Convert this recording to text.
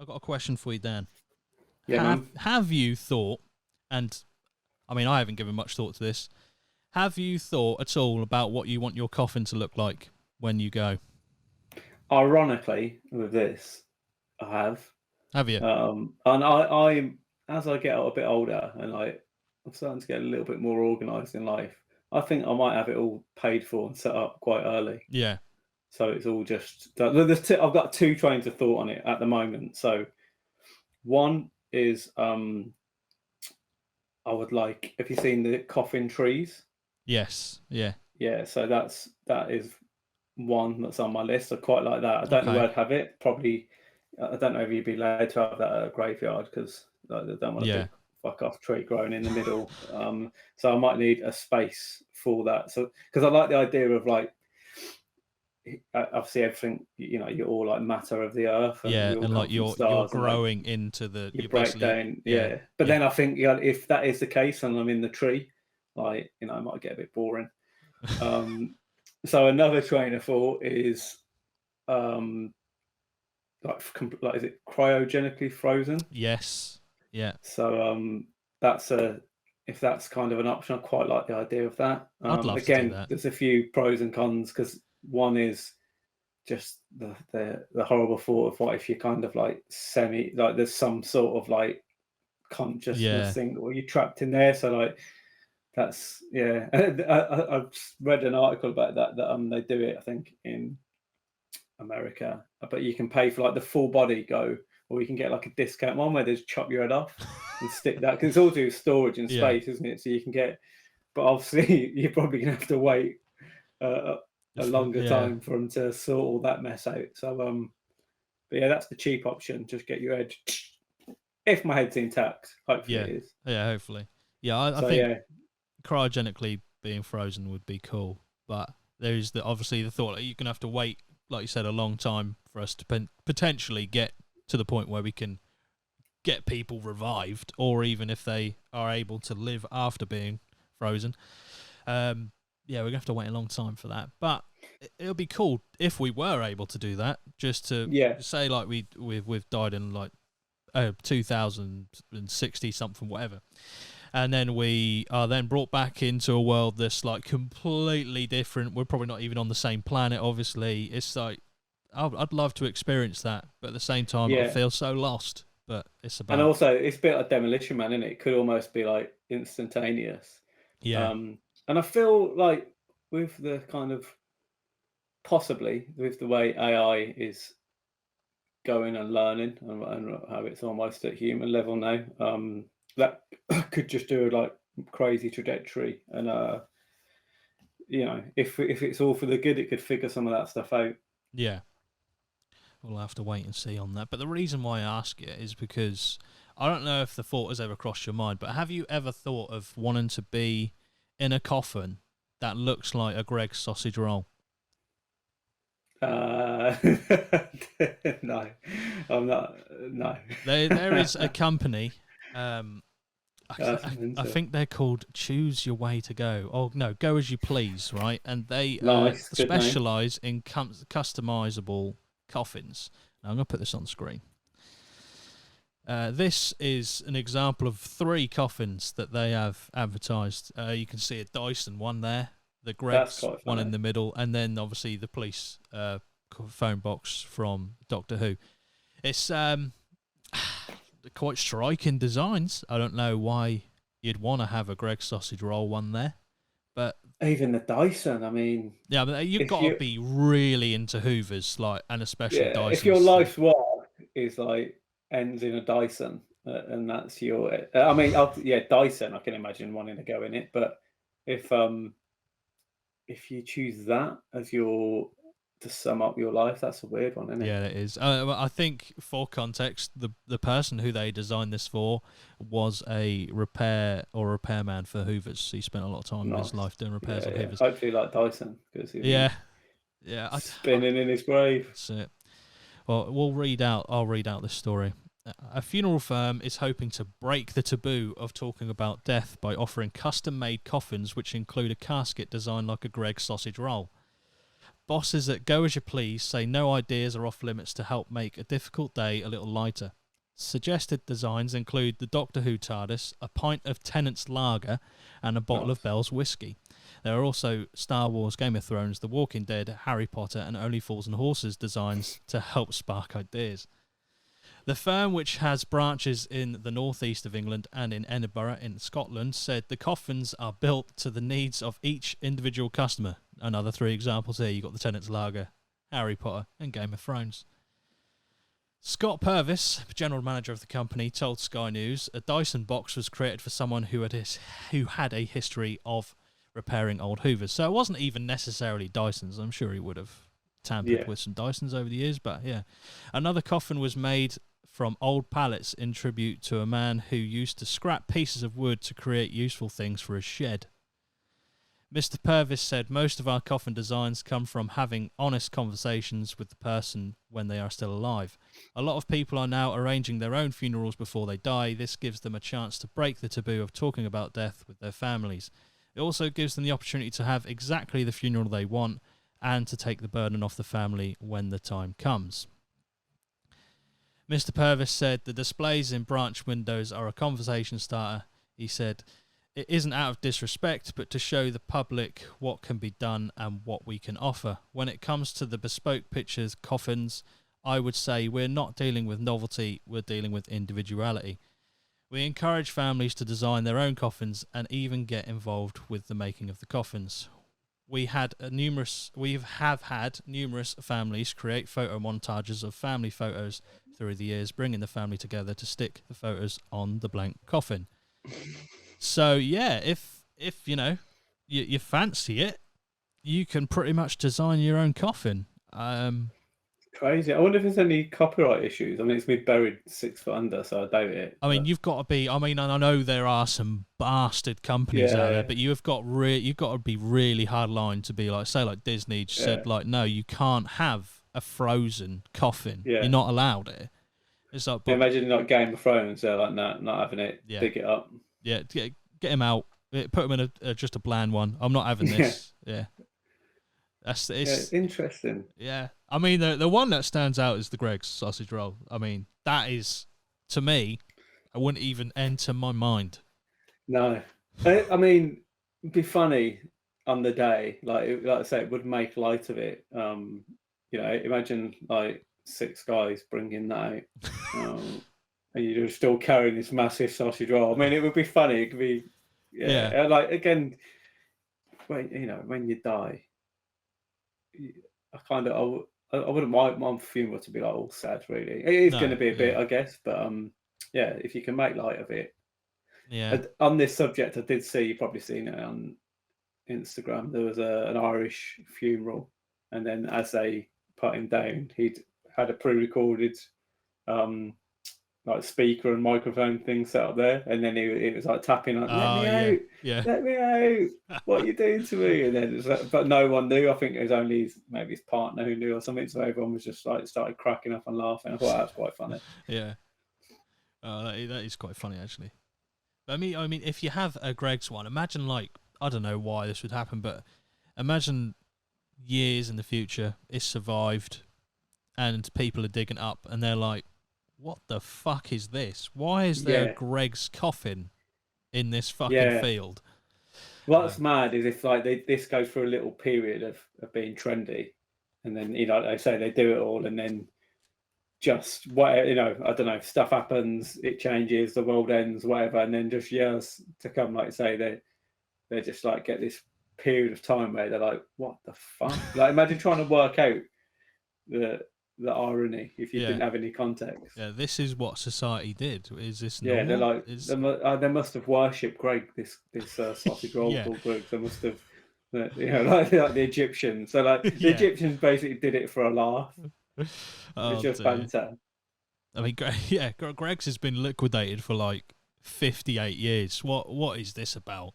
got a question for you, Dan. Yeah, man. Have you thought, and I mean, I haven't given much thought to this, have you thought at all about what you want your coffin to look like when you go? Ironically, with this, I have. Have you? And I, as I get a bit older and I'm starting to get a little bit more organised in life, I think I might have it all paid for and set up quite early. Yeah. So it's all just, I've got two trains of thought on it at the moment. So one is, I would like, have you seen the coffin trees? Yes. Yeah. Yeah, so that is one that's on my list. I quite like that. I don't know Okay. where I'd have it. Probably, I don't know if you'd be allowed to have that at a graveyard because I don't want a Yeah. big fuck off tree growing in the middle. So I might need a space for that. So because I like the idea of like, obviously everything, you're all like matter of the earth, and Yeah, we all and come like from you're stars, and like growing into the you you're break basically down, yeah. yeah. But Yeah. then I think, if that is the case and I'm in the tree, like it might get a bit boring. So another train of thought is um, like is it cryogenically frozen? Yes. Yeah. So that's a if that's kind of an option, I quite like the idea of that. I'd love to do Again, that. there's a few pros and cons because one is just the horrible thought of what if you're kind of like like there's some sort of like consciousness Yeah. thing or you're trapped in there. So like that's yeah. I've read an article about that they do it, I think, in America, but you can pay for like the full body go, or you can get like a discount one where they just chop your head off and stick that because it's all to do with storage and Yeah. space, isn't it? So you can get, but obviously you're probably gonna have to wait a longer Yeah. time for them to sort all that mess out. So but yeah, that's the cheap option. Just get your head. If my head's intact, hopefully Yeah. it is. Yeah, hopefully. Yeah, I So think yeah, cryogenically being frozen would be cool, but there's obviously the thought that you're gonna have to wait, like you said, a long time for us to potentially get to the point where we can get people revived, or even if they are able to live after being frozen. Yeah, we're gonna have to wait a long time for that, but it'll be cool if we were able to do that. Just to yeah, say, like we've died in like 2060 something, whatever. And then we are then brought back into a world that's like completely different. We're probably not even on the same planet, obviously. It's like, I'd love to experience that, but at the same time, I yeah. feel so lost. But it's And about, also, it's a bit like Demolition Man, isn't it? It could almost be like instantaneous. yeah, And I feel like with the kind of possibly with the way AI is going and learning and how it's almost at human level now, that could just do a like crazy trajectory. And if it's all for the good, it could figure some of that stuff out. yeah. We'll have to wait and see on that. But the reason why I ask it is because I don't know if the thought has ever crossed your mind, but have you ever thought of wanting to be in a coffin that looks like a Greg's sausage roll? No, I'm not. No, There is a company. that's I mental. think they're called Choose Your Way to Go. Oh no, Go As You Please, right? And they Nice, good name. specialize in customizable coffins. Now I'm gonna put this on screen. This is an example of 3 coffins that they have advertised. You can see a Dyson one there, the That's Greg's quite one in funny. the middle, and then obviously the police phone box from Doctor Who. It's quite striking designs. I don't know why you'd want to have a Greg's sausage roll one there, but Even the Dyson. I mean, yeah, but you've if got to you, be really into Hoovers, like, and especially yeah, if your Dysons. life's work is like ends in a Dyson, and that's your, I mean, yeah, Dyson. I can imagine wanting to go in it, but if um, if you choose that as your to sum up your life, that's a weird one, isn't it? Yeah, it is. Well, I think for context, the person who they designed this for was a repairman for Hoovers. He spent a lot of time of his Nice. life doing repairs Yeah, on yeah. Hoovers. Hopefully, like Dyson, because he'll be Yeah, yeah. spinning in his grave. That's it. Well, I'll read out this story. A funeral firm is hoping to break the taboo of talking about death by offering custom-made coffins which include a casket designed like a Greg's sausage roll. Bosses at Go As You Please say no ideas are off limits to help make a difficult day a little lighter. Suggested designs include the Doctor Who TARDIS, a pint of Tennant's Lager, and a bottle of Bell's whiskey. There are also Star Wars, Game of Thrones, The Walking Dead, Harry Potter, and Only Fools and Horses designs to help spark ideas. The firm, which has branches in the northeast of England and in Edinburgh in Scotland, said the coffins are built to the needs of each individual customer. Another 3 examples here. You've got the Tennant's Lager, Harry Potter, and Game of Thrones. Scott Purvis, general manager of the company, told Sky News a Dyson box was created for someone who had a history of repairing old Hoovers. So it wasn't even necessarily Dysons. I'm sure he would have tampered with some Dysons over the years, but yeah. Another coffin was made from old pallets in tribute to a man who used to scrap pieces of wood to create useful things for his shed. Mr. Purvis said most of our coffin designs come from having honest conversations with the person when they are still alive. A lot of people are now arranging their own funerals before they die. This gives them a chance to break the taboo of talking about death with their families. It also gives them the opportunity to have exactly the funeral they want and to take the burden off the family when the time comes. Mr. Purvis said the displays in branch windows are a conversation starter. He said, it isn't out of disrespect, but to show the public what can be done and what we can offer. When it comes to the bespoke pictures, coffins, I would say we're not dealing with novelty, we're dealing with individuality. We encourage families to design their own coffins and even get involved with the making of the coffins. We have had numerous families create photo montages of family photos through the years, bringing the family together to stick the photos on the blank coffin. So yeah, if you know you fancy it, you can pretty much design your own coffin. Crazy. I wonder if there's any copyright issues. I mean, it's been buried 6 foot under, so I doubt it. I mean, you've got to be. I mean, and I know there are some bastard companies out there, but you've got to be really hard line to be like, say, like Disney said, like, no, you can't have a frozen coffin. You're not allowed it. It's like, but, imagine like Game of Thrones. They're like, nah, not having it. Dig it up. Yeah, get him out. Put him in just a bland one. I'm not having this. Yeah. It's interesting. Yeah, I mean the one that stands out is the Greg's sausage roll. I mean that is, to me, I wouldn't even enter my mind. No, I mean it'd be funny on the day, like I say, it would make light of it. You know, imagine like 6 guys bringing that out, and you're still carrying this massive sausage roll. I mean, it would be funny. It could be, like again, when you die. I wouldn't mind my funeral to be like all sad. Really, it is going to be a bit, I guess. But if you can make light of it. Yeah. On this subject, I did see, you've probably seen it on Instagram. There was an Irish funeral, and then as they put him down, he'd had a pre-recorded like speaker and microphone thing set up there, and then he was like tapping like, let me out, what are you doing to me? And then but no one knew. I think it was only maybe his partner who knew or something, so everyone was just like started cracking up and laughing. I thought that was quite funny. That is quite funny actually. I mean if you have a Greg's one, imagine, like, I don't know why this would happen, but imagine years in the future it's survived and people are digging up and they're like, what the fuck is this? Why is there a Greg's coffin in this fucking field? What's mad is if like this goes through a little period of being trendy, and then they say they do it all, and then just whatever, I don't know, stuff happens, it changes, the world ends, whatever, and then just years to come, like say they just like get this period of time where they're like, what the fuck? Like imagine trying to work out the irony if you didn't have any context. Yeah, this is what society did. Is this normal? They're like, they must have worshipped Greg, this sausage roll called Greg. They must have, like the Egyptians. So like the Egyptians basically did it for a laugh. It's just banter. I mean, Greg's has been liquidated for like 58 years. What is this about?